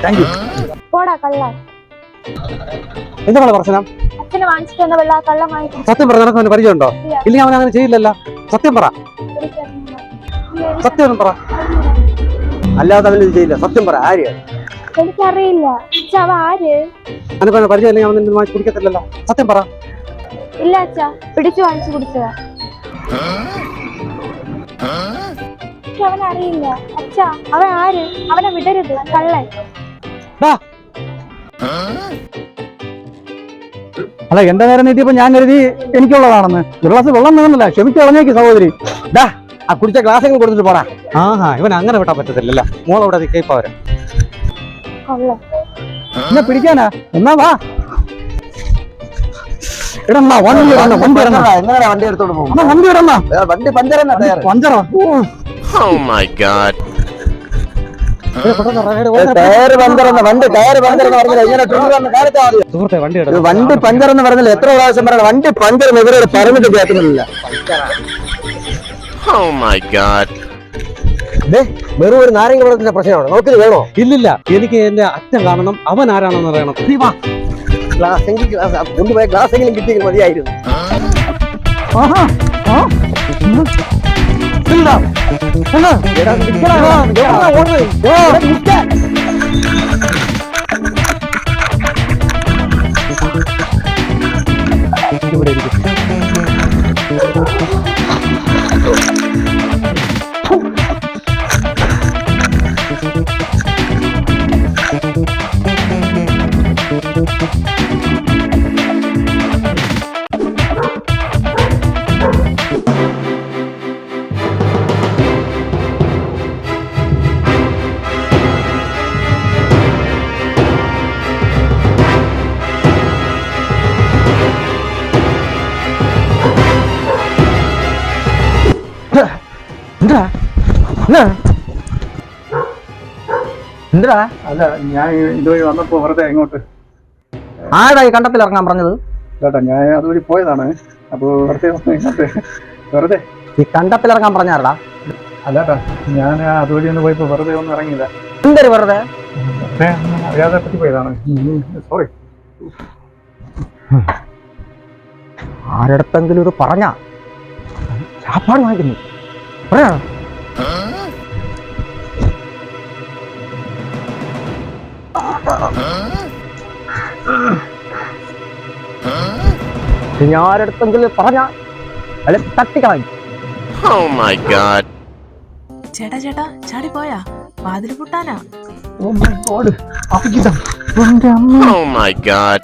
Thank you. പോടാ കള്ള. എന്താണ് പ്രശ്നം? അച്ഛനെ വാങ്ങിച്ചിട്ട് വന്ന വെള്ള കള്ളം വാങ്ങിക്കും. സത്യം പറ, നിനക്ക് അവന് പരിചയമുണ്ടോ? ഇല്ലെങ്കിൽ അവൻ അങ്ങനെ ചെയ്യില്ലല്ലോ. സത്യം പറ, സത്യം പറ. അല്ലാതെ അവന് ഇത് ചെയ്യില്ല. സത്യം പറ, ആര്യാണ്? എനിക്കറിയില്ല. അച്ഛാ അവ ആര്? നിനക്ക് പരിചയം ഇല്ലെങ്കിൽ അവൻ നിന്നെ വാങ്ങിച്ച് കുടിക്കത്തില്ലല്ലോ. സത്യം പറ. ഇല്ല അച്ഛാ, പിടിച്ചു വാങ്ങിച്ചു കുടിച്ചതാ. അവനറിയില്ല. അച്ഛാ അവൻ ആര്? അവനെ വിടരുത്, കള്ളൻ. അല്ല, എന്റെ നേരം നീട്ടിയപ്പോ ഞാൻ കരുതി എനിക്കുള്ളതാണെന്ന്. ഒരു ഗ്ലാസ് വെള്ളം വേണമെന്നില്ല. ക്ഷമിച്ചു കളഞ്ഞേക്ക് സഹോദരി. ആ കുടിച്ച ഗ്ലാസ്സെങ്കിലും കൊടുത്തിട്ട് പോടാ. ആഹാ, ഇവൻ അങ്ങനെ വിട്ടാൻ പറ്റത്തില്ലല്ലോ. മോളവിടെ നിൽക്കവരെ എന്നെ പിടിക്കാനാ. എന്നാ വാ. ഇടന്നാ വണ്ടി വണ്ടി എടുത്തോണ്ട് പോകും. വണ്ടി ഇടന്നാ. വണ്ടി പഞ്ചറോ? സുഹൃത്തെ, വണ്ടി പഞ്ചർ എന്ന് പറഞ്ഞാൽ എത്ര പ്രാവശ്യം പറയണം? വണ്ടി പഞ്ചർ ഇവരോട് പറഞ്ഞിട്ട് കേൾക്കുന്നില്ല. വെറും ഒരു നാരങ്ങ വെള്ളത്തിന്റെ പ്രശ്നമാണ്. നമുക്കിത് വേണോ? ഇല്ലില്ല, എനിക്ക് എന്റെ അച്ഛൻ കാണണം. അവൻ ആരാണെന്ന് അറിയണം. കൊണ്ടുപോയ ഗ്ലാസ് എങ്കിലും കിട്ടിയെങ്കിൽ മതിയായിരുന്നു. ഇവിടെ എന്താ? അല്ല, ഞാൻ ഇതുവഴി വന്നപ്പോ വെറുതെ ഇങ്ങോട്ട്. ആരായി കണ്ടത്തിൽ ഇറങ്ങാൻ പറഞ്ഞത്? കേട്ടാ, ഞാൻ അതുവഴി പോയതാണ്. അപ്പൊ വെറുതെ ഈ കണ്ടത്തിൽ ഇറങ്ങാൻ പറഞ്ഞാടാ? അല്ലാട്ടാ, ഞാൻ അതുവഴി ഒന്ന് പോയപ്പോ വെറുതെ ഒന്നും ഇറങ്ങിയില്ല. എന്തൊരു വെറുതെ? അറിയാതെ പറ്റി പോയതാണ്. സോറി. ആരടുത്തെങ്കിലും ഇത് പറഞ്ഞ ചാപ്പാട് വാങ്ങിക്കുന്നു. പറയാ ഞാരടുത്തെങ്കിലും പറഞ്ഞ അല്ലെ തട്ടിക്കളയും. ചേട്ടാ ചേട്ടാ, ചാടി പോയാ? വാതിൽ പൂട്ടാനാ. Oh my God.